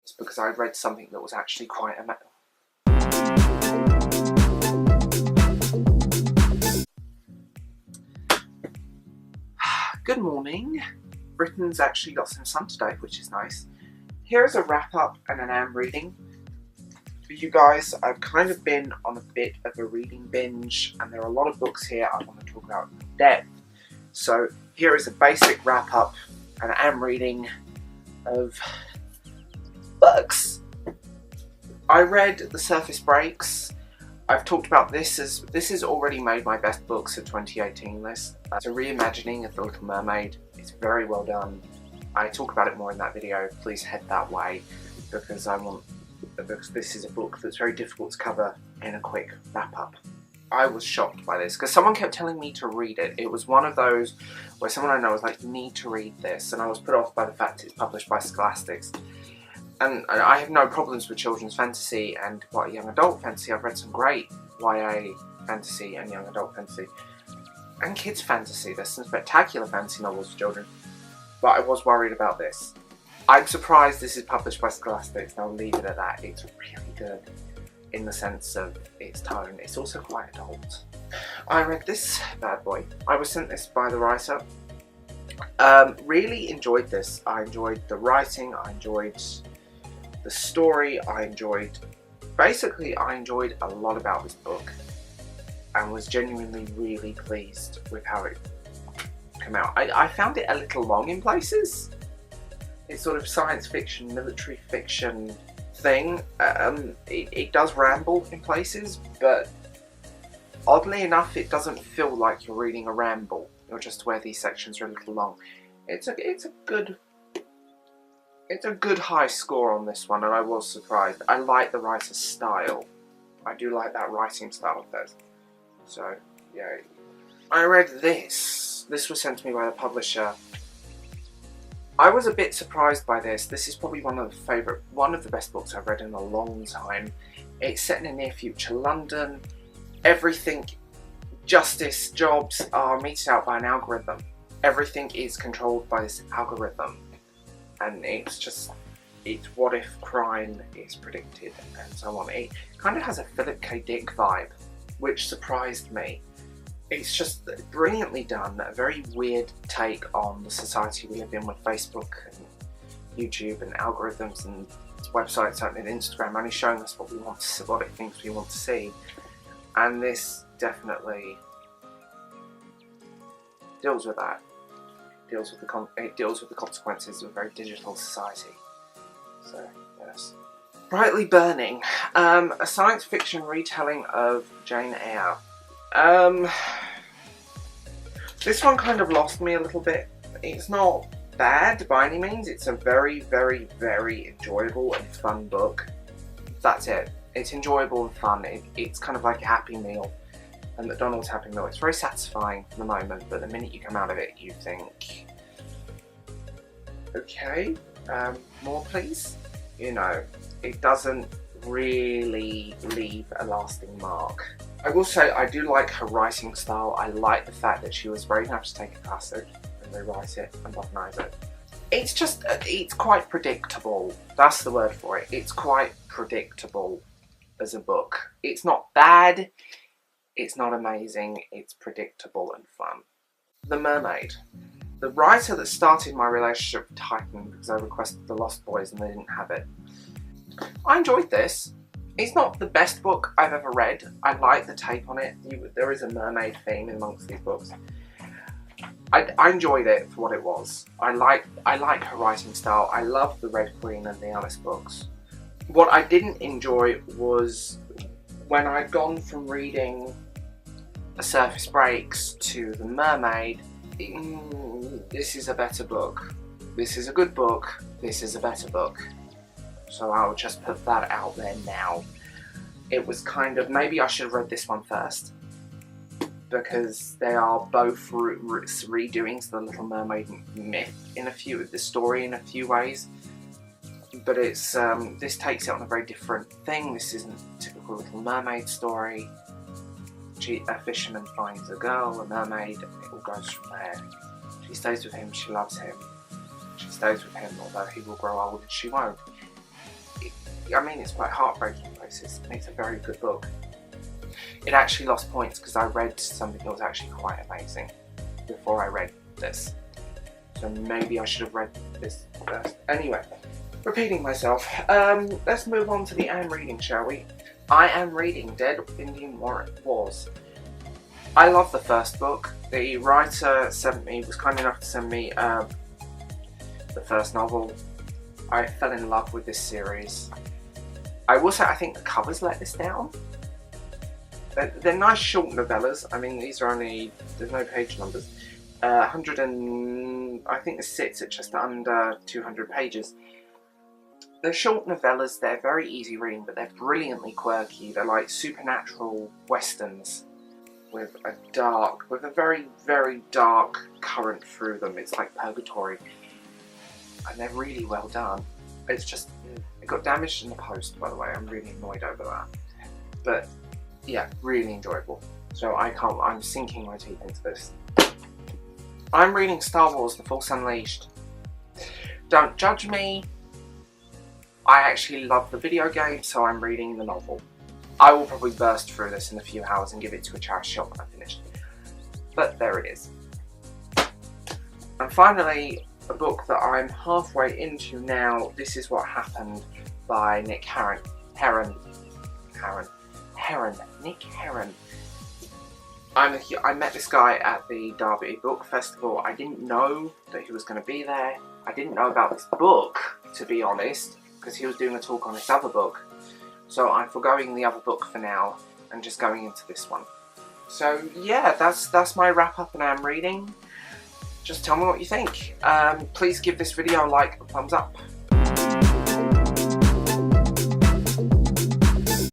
It's because I read something that was actually quite amazing. Good morning. Britain's actually got some sun today, which is nice. Here's a wrap up and an am reading. For you guys, I've kind of been on a bit of a reading binge, and there are a lot of books here I want to talk about in depth. So here is a basic wrap up and am reading of books. I read The Surface Breaks. I've talked about this has already made my best books of 2018 list. It's a reimagining of The Little Mermaid. It's very well done. I talk about it more in that video. Please head that way because this is a book that's very difficult to cover in a quick wrap up. I was shocked by this because someone kept telling me to read it. It was one of those where someone I know was like, you need to read this, and I was put off by the fact it's published by Scholastics. And I have no problems with children's fantasy and young adult fantasy. I've read some great YA fantasy and young adult fantasy. And kids fantasy. There's some spectacular fantasy novels for children. But I was worried about this. I'm surprised this is published by Scholastics, and I'll leave it at that. It's really good in the sense of its tone. It's also quite adult. I read this bad boy. I was sent this by the writer. Really enjoyed this. I enjoyed the writing. I enjoyed the story. I enjoyed a lot about this book and was genuinely really pleased with how it came out. I found it a little long in places. It's sort of science fiction, military fiction thing. It does ramble in places, but oddly enough it doesn't feel like you're reading a ramble. You're just where these sections are a little long. It's a good high score on this one, and I was surprised. I like the writer's style. I do like that writing style of theirs. So, yeah. I read this. This was sent to me by the publisher. I was a bit surprised by this. This is probably one of the best books I've read in a long time. It's set in a near future London. Everything, justice, jobs are meted out by an algorithm. Everything is controlled by this algorithm. And it's what if crime is predicted and so on. It kind of has a Philip K. Dick vibe, which surprised me. It's just brilliantly done, a very weird take on the society we live in with Facebook and YouTube and algorithms and websites and Instagram only showing us what we want to see, what it thinks we want to see. And this definitely deals with that. It deals with the consequences of a very digital society. So, yes. Brightly Burning, a science fiction retelling of Jane Eyre. This one kind of lost me a little bit. It's not bad by any means. It's a very, very, very enjoyable and fun book. That's it. It's enjoyable and fun. It's kind of like a Happy Meal. A McDonald's Happy Meal. It's very satisfying for the moment, but the minute you come out of it, you think, okay, more please? You know, it doesn't really leave a lasting mark. I will say I do like her writing style. I like the fact that she was brave enough to take a classic and rewrite it and modernise it. It's quite predictable. That's the word for it. It's quite predictable as a book. It's not bad. It's not amazing. It's predictable and fun. The Mermaid. The writer that started my relationship with Titan because I requested The Lost Boys and they didn't have it. I enjoyed this. It's not the best book I've ever read. I like the take on it. There is a mermaid theme amongst these books. I enjoyed it for what it was. I like her writing style. I love the Red Queen and the Alice books. What I didn't enjoy was when I'd gone from reading The Surface Breaks to The Mermaid. This is a better book. This is a good book. This is a better book. So I'll just put that out there now. It was kind of, maybe I should have read this one first, because they are both redoings of the Little Mermaid myth in the story in a few ways. But it's this takes it on a very different thing. This isn't a typical Little Mermaid story. A fisherman finds a girl, a mermaid, and it all goes from there. She stays with him, she loves him. She stays with him, although he will grow old and she won't. I mean, it's quite heartbreaking in places. It's a very good book. It actually lost points because I read something that was actually quite amazing before I read this. So maybe I should have read this first. Anyway, repeating myself, let's move on to the Amreading, shall we? I am reading Dead Indian Wars. I love the first book. The writer was kind enough to send me the first novel. I fell in love with this series. I will say I think the covers let this down. They're nice short novellas. I mean, these are only, there's no page numbers. 100 and, I think this sits at just under 200 pages. They're short novellas, they're very easy reading, but they're brilliantly quirky. They're like supernatural westerns with a very, very dark current through them. It's like purgatory. And they're really well done. It's just, it got damaged in the post, by the way. I'm really annoyed over that. But yeah, really enjoyable. So I'm sinking my teeth into this. I'm reading Star Wars: The Force Unleashed. Don't judge me. I actually love the video game, so I'm reading the novel. I will probably burst through this in a few hours and give it to a charity shop when I finish. But there it is. And finally, a book that I'm halfway into now, This Is What Happened by Nick Herron. Nick Herron. I met this guy at the Derby Book Festival. I didn't know that he was going to be there. I didn't know about this book, to be honest, because he was doing a talk on this other book. So I'm forgoing the other book for now and just going into this one. So yeah, that's my wrap up and I'm reading. Just tell me what you think. Please give this video a like, a thumbs up.